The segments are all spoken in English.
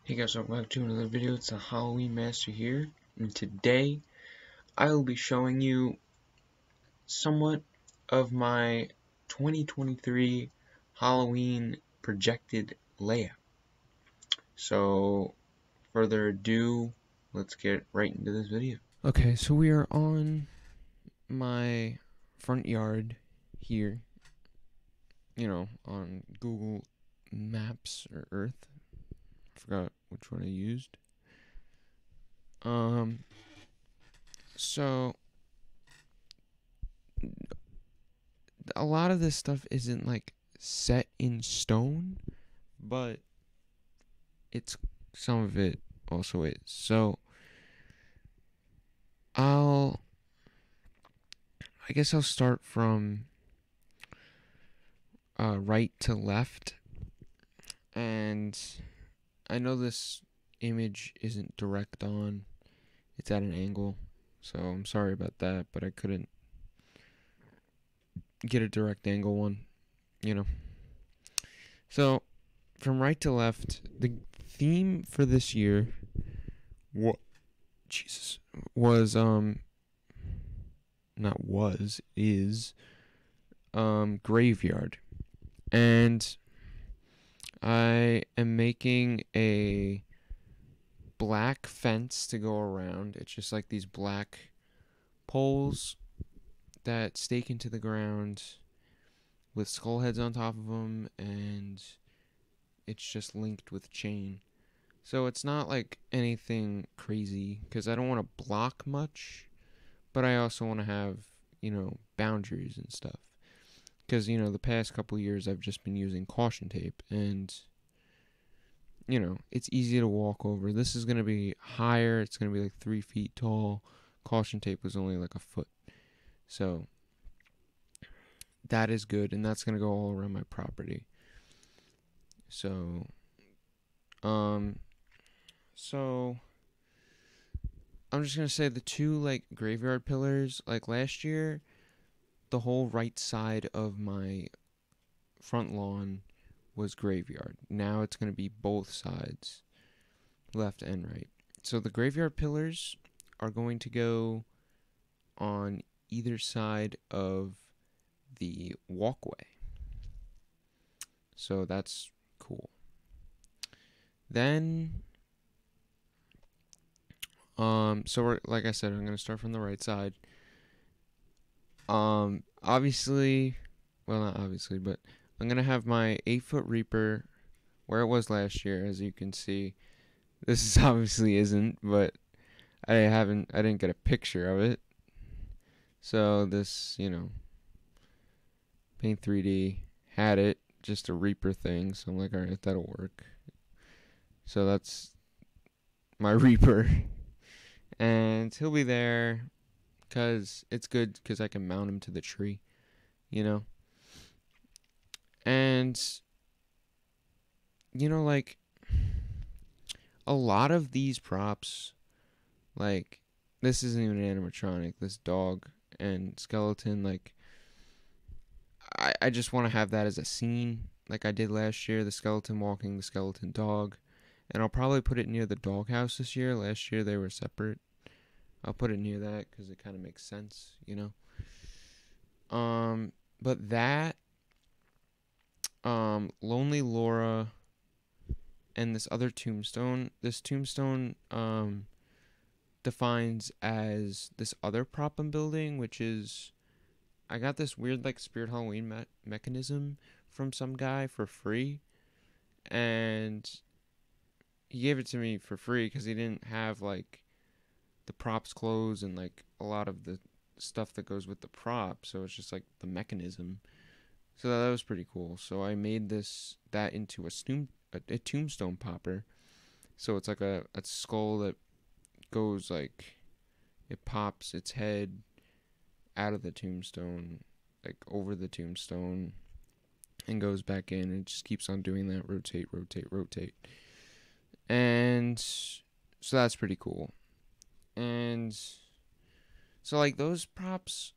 Hey guys, welcome back to another video. It's the Halloween Master here, and today I will be showing you somewhat of my 2023 Halloween projected layout. So, further ado, let's get right into this video. Okay, so we are on my front yard here, on Google Maps or Earth. I forgot which one I used. So a lot of this stuff isn't like set in stone, but some of it also is. So I guess I'll start from right to left, and I know this image isn't direct on, it's at an angle, so I'm sorry about that, but I couldn't get a direct angle one, So, from right to left, the theme for this year was is graveyard. And I am making a black fence to go around. It's just like these black poles that stake into the ground with skull heads on top of them, and it's just linked with chain. So it's not like anything crazy, because I don't want to block much, but I also want to have, boundaries and stuff. Because, the past couple years I've just been using caution tape, and, it's easy to walk over. This is going to be higher. It's going to be like 3 feet tall. Caution tape was only like a foot. So that is good, and that's going to go all around my property. So I'm just going to say the two like graveyard pillars, like last year, the whole right side of my front lawn was graveyard. Now it's going to be both sides, left and right. So the graveyard pillars are going to go on either side of the walkway. So that's cool. Then like I said, I'm going to start from the right side. Obviously, well, not obviously, but I'm going to have my 8-foot Reaper where it was last year, as you can see. This obviously isn't, but I didn't get a picture of it. So this, Paint 3D had it, just a Reaper thing, so I'm like, alright, that'll work. So that's my Reaper. And he'll be there because it's good because I can mount him to the tree, And, like, a lot of these props, like, this isn't even an animatronic, this dog and skeleton, like, I just want to have that as a scene, like I did last year, the skeleton walking the skeleton dog. And I'll probably put it near the doghouse this year. Last year they were separate. I'll put it near that because it kind of makes sense, But that, Lonely Laura, and this other tombstone. This tombstone, defines as this other prop I'm building, which is, I got this weird like Spirit Halloween mechanism from some guy for free, and he gave it to me for free because he didn't have like the props clothes and like a lot of the stuff that goes with the prop, so it's just like the mechanism. So that was pretty cool. So I made that into a tombstone popper. So it's like a skull that goes like, it pops its head out of the tombstone, like over the tombstone, and goes back in, and it just keeps on doing that, rotate, rotate, rotate. And so that's pretty cool. And so like those props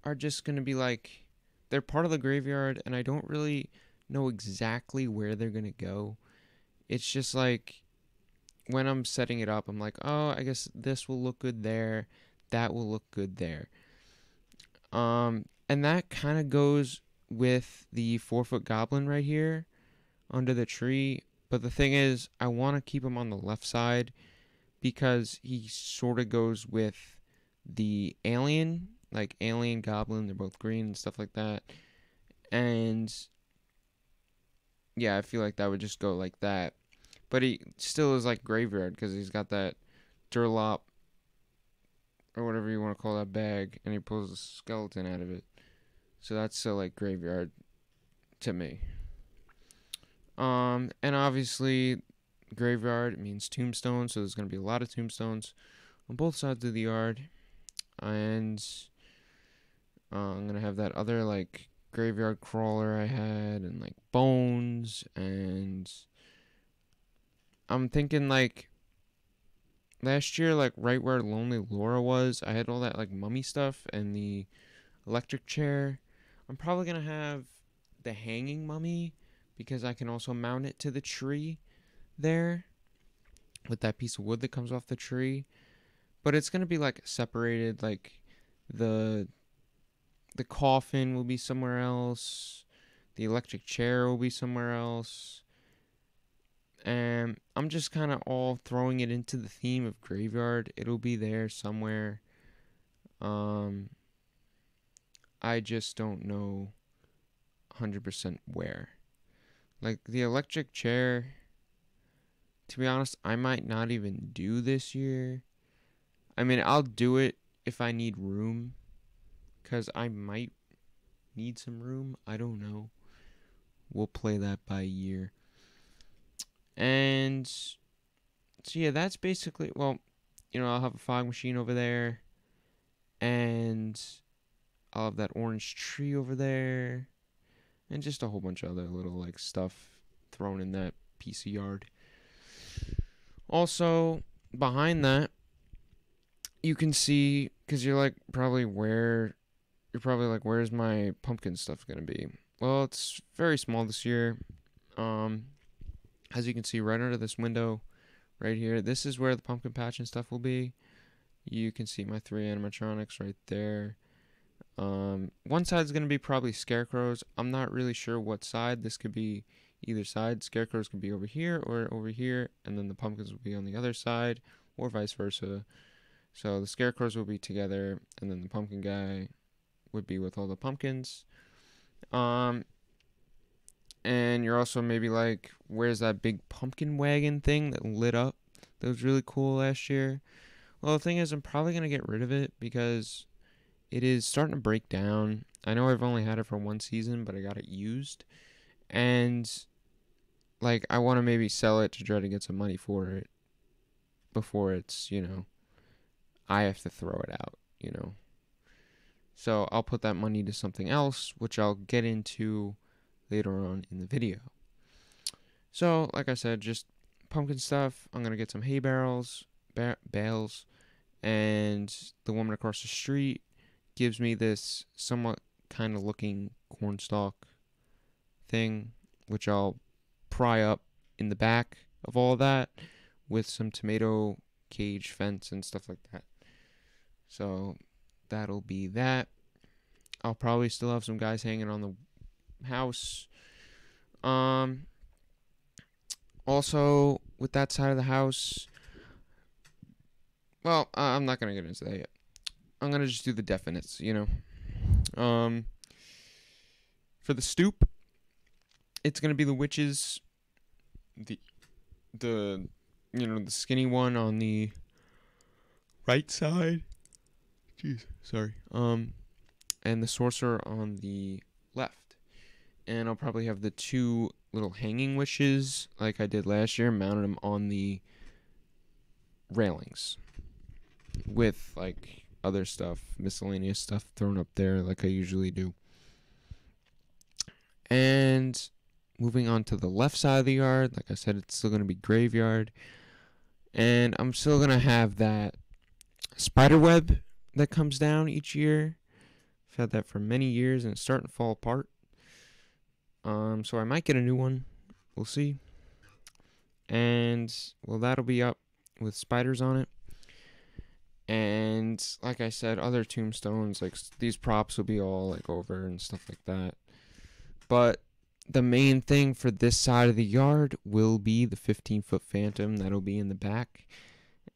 are just going to be like, they're part of the graveyard, and I don't really know exactly where they're going to go. It's just like, when I'm setting it up, I'm like, oh, I guess this will look good there, that will look good there. And that kind of goes with the 4-foot goblin right here under the tree. But the thing is, I want to keep him on the left side because he sort of goes with the alien, like alien goblin. They're both green and stuff like that. And yeah, I feel like that would just go like that. But he still is like graveyard because he's got that Durlop or whatever you want to call that bag, and he pulls a skeleton out of it. So that's still like graveyard to me. And obviously graveyard means tombstone, so there's gonna be a lot of tombstones on both sides of the yard, and I'm gonna have that other like graveyard crawler I had, and like bones, and I'm thinking like last year, like right where Lonely Laura was, I had all that like mummy stuff and the electric chair. I'm probably gonna have the hanging mummy because I can also mount it to the tree there with that piece of wood that comes off the tree. But it's gonna be like separated, like the the coffin will be somewhere else, the electric chair will be somewhere else, and I'm just kind of all throwing it into the theme of graveyard. It'll be there somewhere. Um, I just don't know 100% where. Like the electric chair, to be honest, I might not even do this year. I mean, I'll do it if I need room, because I might need some room. I don't know. We'll play that by year. And so, yeah, that's basically, well, I'll have a fog machine over there, and I'll have that orange tree over there, and just a whole bunch of other little, like, stuff thrown in that piece of yard. Also, behind that, you can see, because you're probably like, where's my pumpkin stuff gonna be? Well, it's very small this year. As you can see right under this window right here, this is where the pumpkin patch and stuff will be. You can see my 3 animatronics right there. One side's gonna be probably scarecrows. I'm not really sure what side. This could be either side. Scarecrows could be over here or over here, and then the pumpkins will be on the other side, or vice versa. So the scarecrows will be together, and then the pumpkin guy would be with all the pumpkins. And you're also maybe like, where's that big pumpkin wagon thing that lit up? That was really cool last year. Well, the thing is, I'm probably going to get rid of it because it is starting to break down. I know I've only had it for 1 season, but I got it used. And, like, I want to maybe sell it to try to get some money for it before it's, I have to throw it out. So I'll put that money to something else, which I'll get into later on in the video. So, like I said, just pumpkin stuff. I'm going to get some hay bales, and the woman across the street gives me this somewhat kind of looking cornstalk thing, which I'll pry up in the back of all of that with some tomato cage fence and stuff like that. So that'll be that. I'll probably still have some guys hanging on the house. Also, with that side of the house, well, I'm not gonna get into that yet. I'm gonna just do the definites, For the stoop, it's gonna be the witches, the the skinny one on the right side. Jeez, sorry. And the sorcerer on the left. And I'll probably have the 2 little hanging witches like I did last year, mounted them on the railings with like other stuff, miscellaneous stuff thrown up there like I usually do. And moving on to the left side of the yard, like I said, it's still going to be graveyard. And I'm still going to have that spider web that comes down each year. I've had that for many years and it's starting to fall apart. So I might get a new one. We'll see. And well, that'll be up with spiders on it. And like I said, other tombstones, like these props will be all like over and stuff like that. But the main thing for this side of the yard will be the 15-foot Phantom that'll be in the back.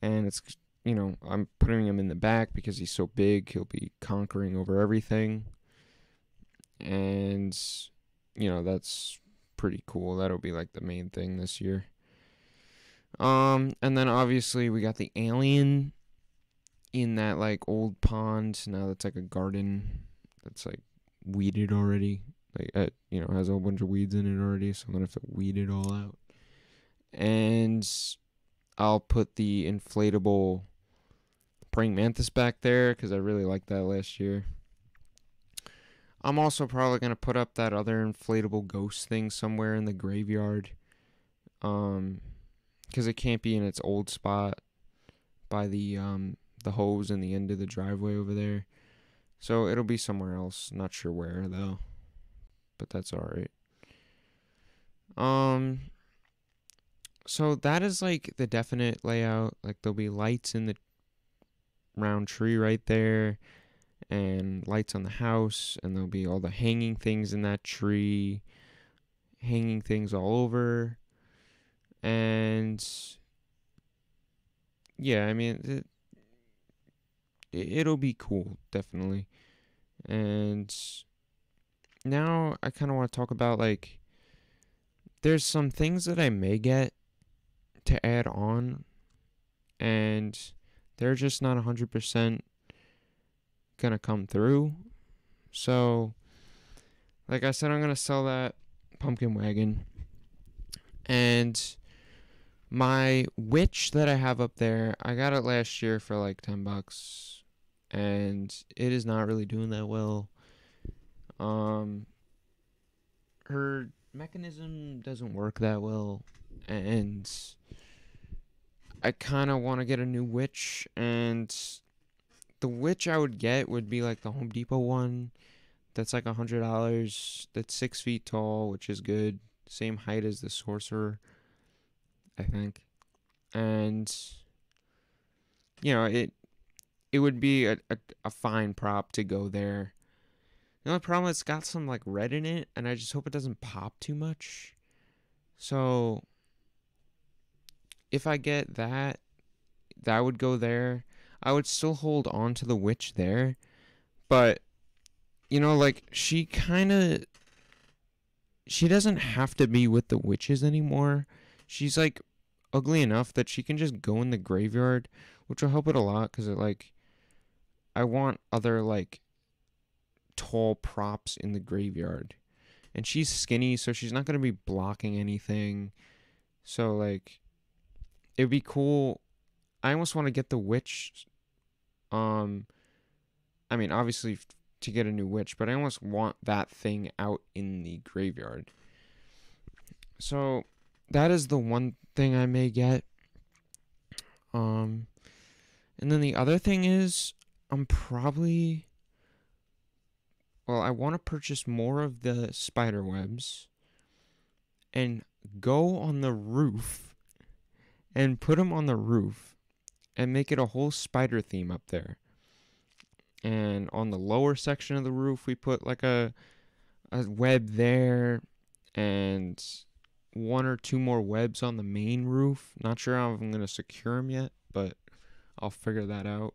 And it's, I'm putting him in the back because he's so big, he'll be conquering over everything. And, that's pretty cool. That'll be like the main thing this year. And then obviously we got the alien in that like old pond. Now that's like a garden that's like weeded already. Like has a whole bunch of weeds in it already, so I'm gonna have to weed it all out. And I'll put the inflatable praying mantis back there because I really liked that last year. I'm also probably gonna put up that other inflatable ghost thing somewhere in the graveyard. Because it can't be in its old spot by the hose in the end of the driveway over there. So it'll be somewhere else. Not sure where though, but that's all right. So that is like the definite layout. Like there'll be lights in the round tree right there, and lights on the house, and there'll be all the hanging things in that tree, hanging things all over, and yeah, I mean it'll be cool, definitely. And now I kind of want to talk about like there's some things that I may get to add on, and they're just not 100% gonna come through. So, like I said, I'm gonna sell that pumpkin wagon, and my witch that I have up there, I got it last year for like $10, and it is not really doing that well. Her mechanism doesn't work that well, and I kind of want to get a new witch, and the witch I would get would be like the Home Depot one that's like $100, that's 6 feet tall, which is good, same height as the sorcerer, I think. And it would be a fine prop to go there. The only problem is it's got some like red in it, and I just hope it doesn't pop too much. So if I get that, that would go there. I would still hold on to the witch there, but like she doesn't have to be with the witches anymore. She's like ugly enough that she can just go in the graveyard, which will help it a lot because I want other like tall props in the graveyard, and she's skinny, so she's not gonna be blocking anything. So like it'd be cool. I almost want to get the witch. I mean, obviously to get a new witch, but I almost want that thing out in the graveyard. So that is the one thing I may get. And then the other thing is I'm probably I want to purchase more of the spider webs and go on the roof and put them on the roof and make it a whole spider theme up there. And on the lower section of the roof, we put like a web there, and one or two more webs on the main roof. Not sure how I'm going to secure them yet, but I'll figure that out.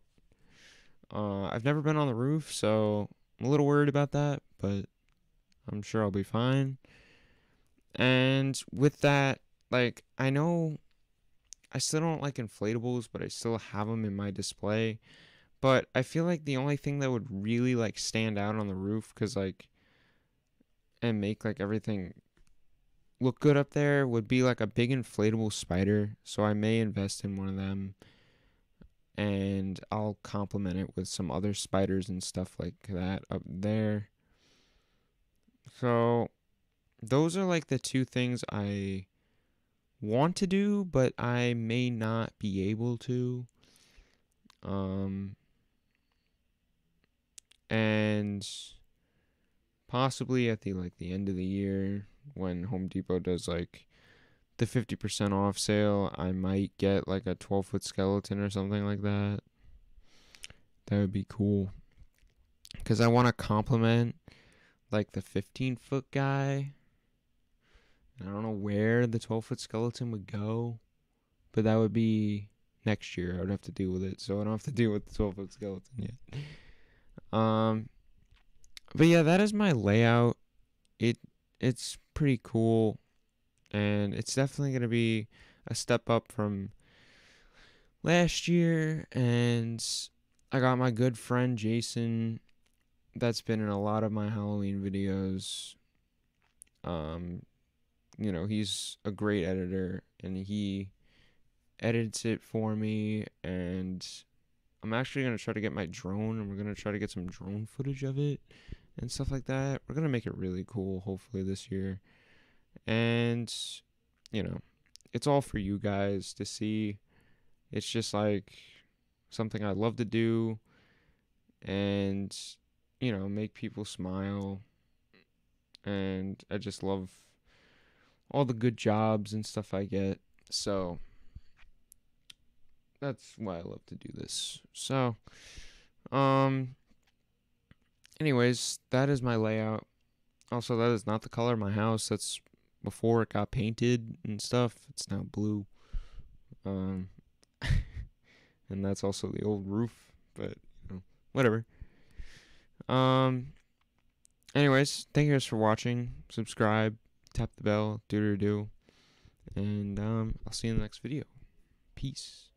I've never been on the roof, so I'm a little worried about that, but I'm sure I'll be fine. And with that, like, I know I still don't like inflatables, but I still have them in my display. But I feel like the only thing that would really like stand out on the roof, and make like everything look good up there, would be like a big inflatable spider. So I may invest in one of them, and I'll complement it with some other spiders and stuff like that up there. So those are like the two things I want to do, but I may not be able to. And possibly at the end of the year when Home Depot does like the 50% off sale, I might get like a 12-foot skeleton or something like that. That would be cool. Because I want to compliment like the 15-foot guy. I don't know where the 12-foot skeleton would go, but that would be next year. I would have to deal with it, so I don't have to deal with the 12-foot skeleton yet. But yeah, that is my layout. It's pretty cool, and it's definitely gonna be a step up from last year. And I got my good friend Jason, that's been in a lot of my Halloween videos. He's a great editor, and he edits it for me. And I'm actually gonna try to get my drone, and we're gonna try to get some drone footage of it and stuff like that. We're gonna make it really cool, hopefully this year. And it's all for you guys to see. It's just like something I love to do, and make people smile. And I just love all the good jobs and stuff I get. So that's why I love to do this. So, anyways, that is my layout. Also, that is not the color of my house. That's before it got painted and stuff. It's now blue. And that's also the old roof, but whatever. Anyways, thank you guys for watching. Subscribe, tap the bell, do. And I'll see you in the next video. Peace.